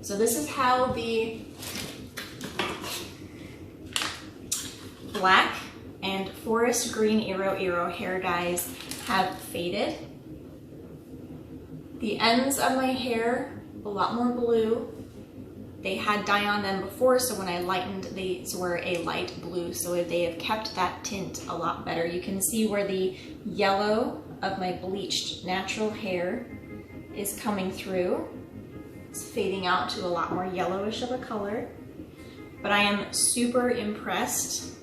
So this is how the black and forest green IroIro hair dyes have faded. The ends of my hair, a lot more blue. They had dye on them before, so when I lightened, these were a light blue, so they have kept that tint a lot better. You can see where the yellow of my bleached natural hair is coming through. It's fading out to a lot more yellowish of a color. But I am super impressed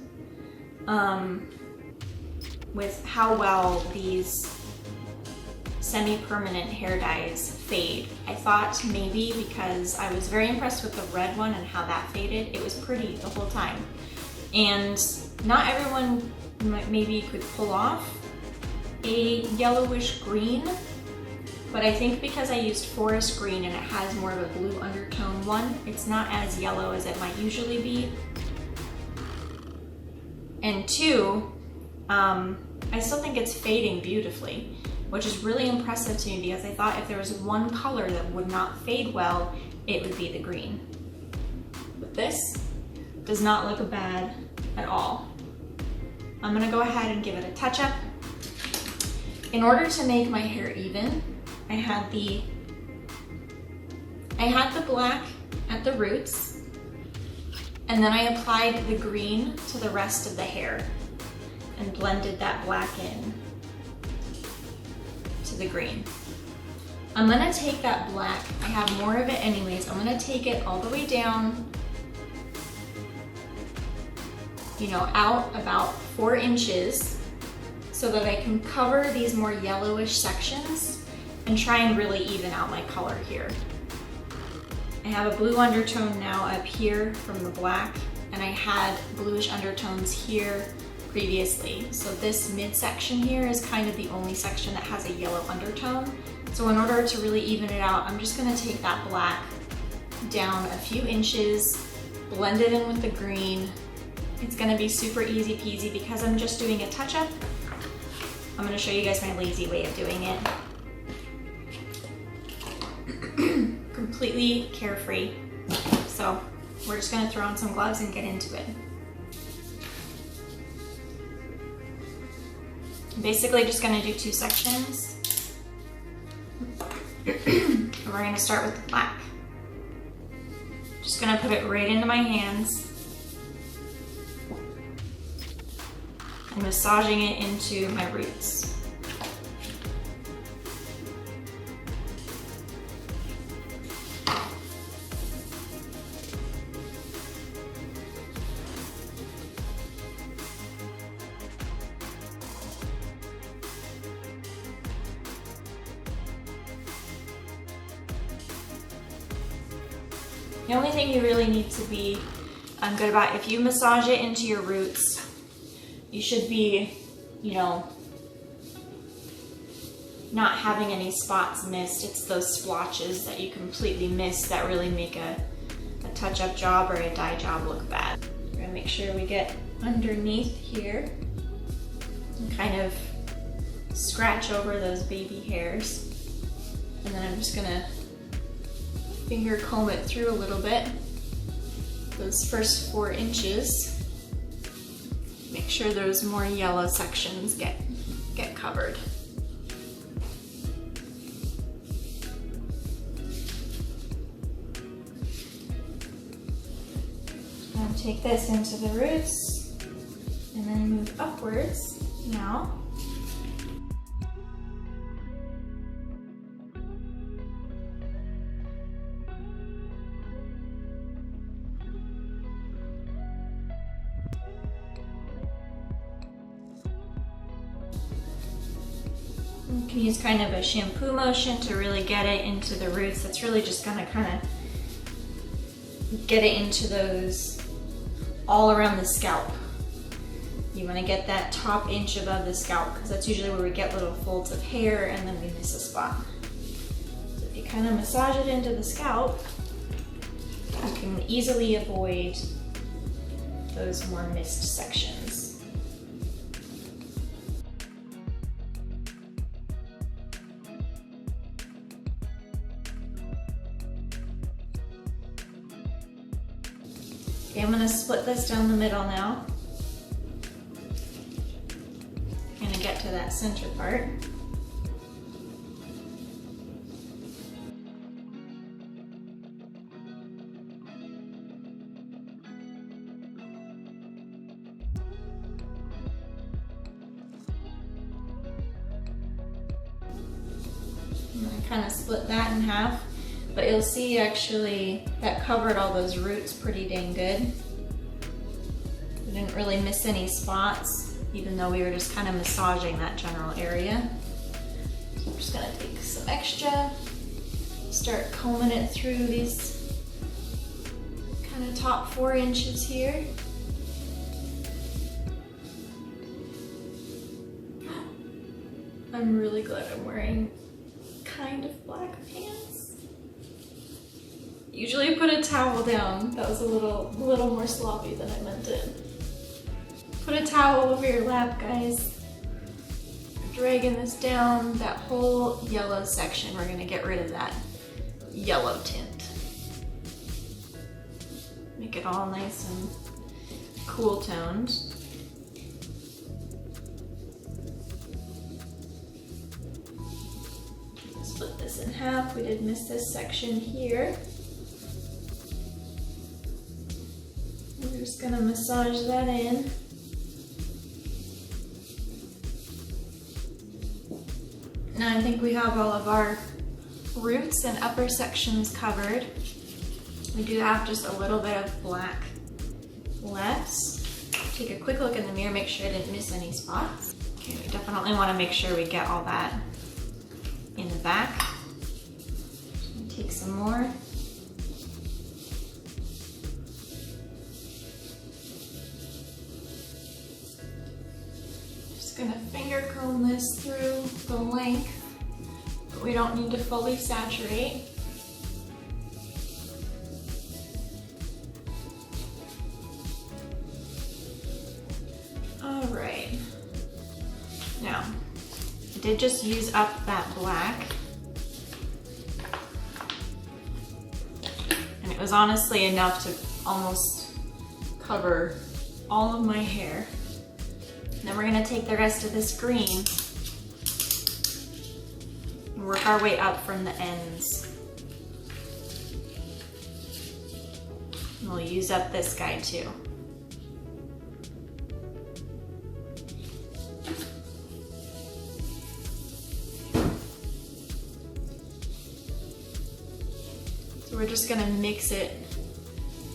with how well these semi-permanent hair dyes fade. I thought maybe because I was very impressed with the red one and how that faded, it was pretty the whole time. And not everyone maybe could pull off a yellowish green, but I think because I used forest green and it has more of a blue undertone one, it's not as yellow as it might usually be. And two, I still think it's fading beautifully, which is really impressive to me because I thought if there was one color that would not fade well, it would be the green. But this does not look bad at all. I'm gonna go ahead and give it a touch-up. In order to make my hair even, I had the black at the roots, and then I applied the green to the rest of the hair and blended that black in to the green. I'm gonna take that black, I have more of it anyways, I'm gonna take it all the way down, you know, out about 4 inches so that I can cover these more yellowish sections and try and really even out my color here. I have a blue undertone now up here from the black, and I had bluish undertones here previously. So this midsection here is kind of the only section that has a yellow undertone. So in order to really even it out, I'm just gonna take that black down a few inches, blend it in with the green. It's gonna be super easy peasy because I'm just doing a touch-up. I'm gonna show you guys my lazy way of doing it. Completely carefree. So we're just gonna throw on some gloves and get into it. I'm basically just gonna do 2 sections. We're gonna start with the black. Just gonna put it right into my hands and massaging it into my roots. The only thing you really need to be good about, if you massage it into your roots, you should be, you know, not having any spots missed. It's those splotches that you completely miss that really make a touch-up job or a dye job look bad. We're gonna make sure we get underneath here and kind of scratch over those baby hairs. And then I'm just gonna finger comb it through a little bit. Those first 4 inches. Make sure those more yellow sections get covered. Now take this into the roots and then move upwards now. You can use kind of a shampoo motion to really get it into the roots. That's really just gonna kind of get it into those all around the scalp. You wanna get that top inch above the scalp because that's usually where we get little folds of hair and then we miss a spot. So if you kind of massage it into the scalp, you can easily avoid those more missed sections. Okay, I'm gonna split this down the middle now. I'm gonna get to that center part. Kind of split that in half, but you'll see actually that covered all those roots pretty dang good. We didn't really miss any spots, even though we were just kind of massaging that general area. So I'm just gonna take some extra, start combing it through these kind of top 4 inches here. I'm really glad I'm wearing kind of black pants. Usually I put a towel down. That was a little more sloppy than I meant it. Put a towel over your lap, guys. Dragging this down, that whole yellow section. We're gonna get rid of that yellow tint. Make it all nice and cool toned. Split this in half. We did miss this section here. We're just gonna massage that in. Now I think we have all of our roots and upper sections covered. We do have just a little bit of black left. Take a quick look in the mirror, make sure I didn't miss any spots. Okay, we definitely want to make sure we get all that in the back. Take some more. Just gonna finger comb this through the length, but we don't need to fully saturate. All right. Now, I did just use up that black. And it was honestly enough to almost cover all of my hair. And then we're gonna take the rest of this green and work our way up from the ends. And we'll use up this guy too. So we're just gonna mix it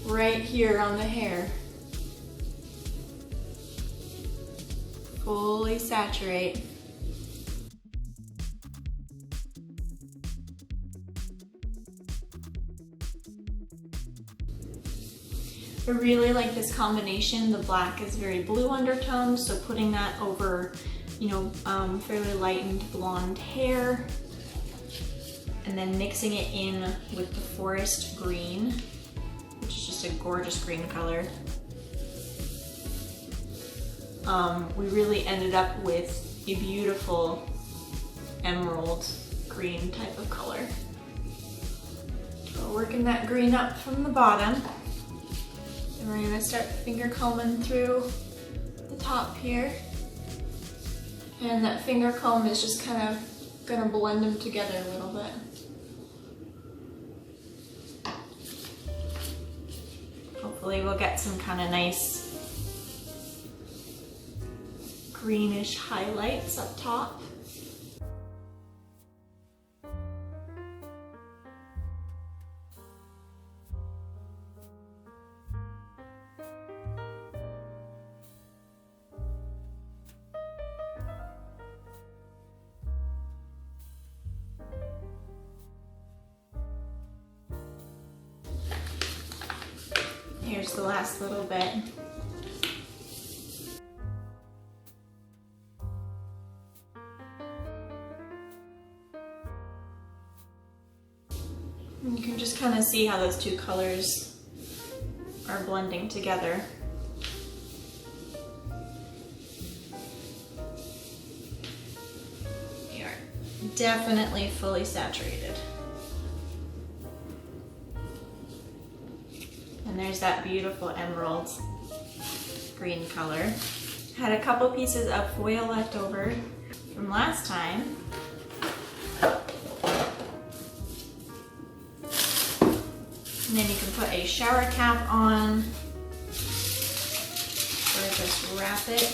right here on the hair. Fully saturate. I really like this combination. The black is very blue undertone, so putting that over, fairly lightened blonde hair, and then mixing it in with the forest green, which is just a gorgeous green color. We really ended up with a beautiful emerald green type of color. So working that green up from the bottom. And we're gonna start finger combing through the top here. And that finger comb is just kind of gonna blend them together a little bit. Hopefully we'll get some kind of nice greenish highlights up top. Here's the last little bit. And you can just kind of see how those two colors are blending together. They are definitely fully saturated. And there's that beautiful emerald green color. Had a couple pieces of foil left over from last time. And then you can put a shower cap on, or just wrap it.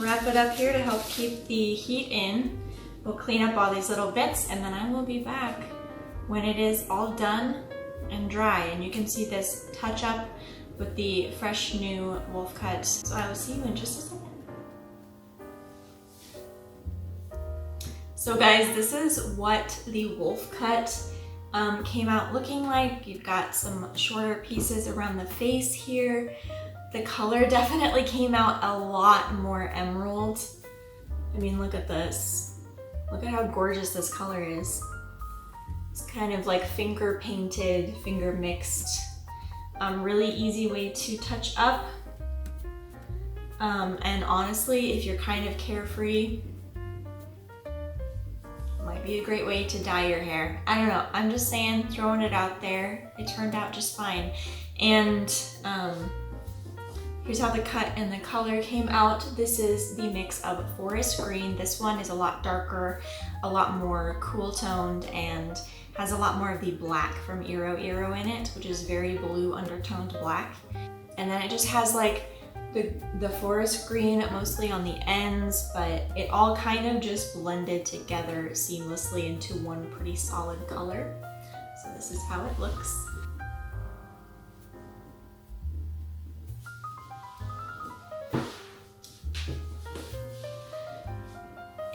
Wrap it up here to help keep the heat in. We'll clean up all these little bits, and then I will be back when it is all done and dry. And you can see this touch up with the fresh new wolf cut. So I will see you in just a second. So guys, this is what the wolf cut came out looking like. You've got some shorter pieces around the face here. The color definitely came out a lot more emerald. I mean, look at this. Look at how gorgeous this color is. It's kind of like finger painted, finger mixed. Really easy way to touch up. And honestly, if you're kind of carefree, might be a great way to dye your hair. I don't know, I'm just saying, throwing it out there. It turned out just fine. And here's how the cut and the color came out. This is the mix of forest green. This one is a lot darker, a lot more cool toned, and has a lot more of the black from IroIro in it, which is very blue undertoned black. And then it just has like the forest green mostly on the ends, but it all kind of just blended together seamlessly into one pretty solid color. So this is how it looks.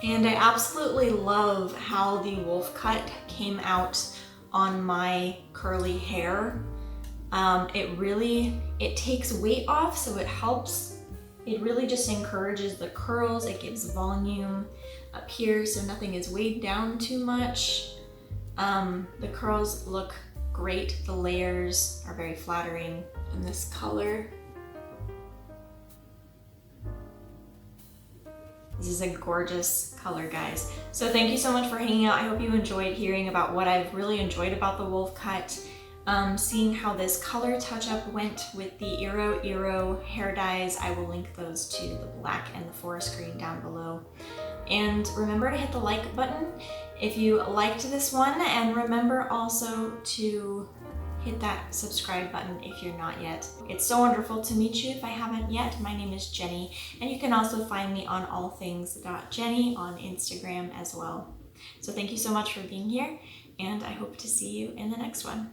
And I absolutely love how the wolf cut came out on my curly hair. It takes weight off, so it helps. It really just encourages the curls. It gives volume up here so nothing is weighed down too much. The curls look great. The layers are very flattering. And this color, this is a gorgeous color, guys. So thank you so much for hanging out. I hope you enjoyed hearing about what I've really enjoyed about the wolf cut. Seeing how this color touch-up went with the IroIro hair dyes. I will link those to the black and the forest green down below. And remember to hit the like button if you liked this one, and remember also to hit that subscribe button if you're not yet. It's so wonderful to meet you if I haven't yet. My name is Jenny, and you can also find me on allthings.jenny on Instagram as well. So thank you so much for being here, and I hope to see you in the next one.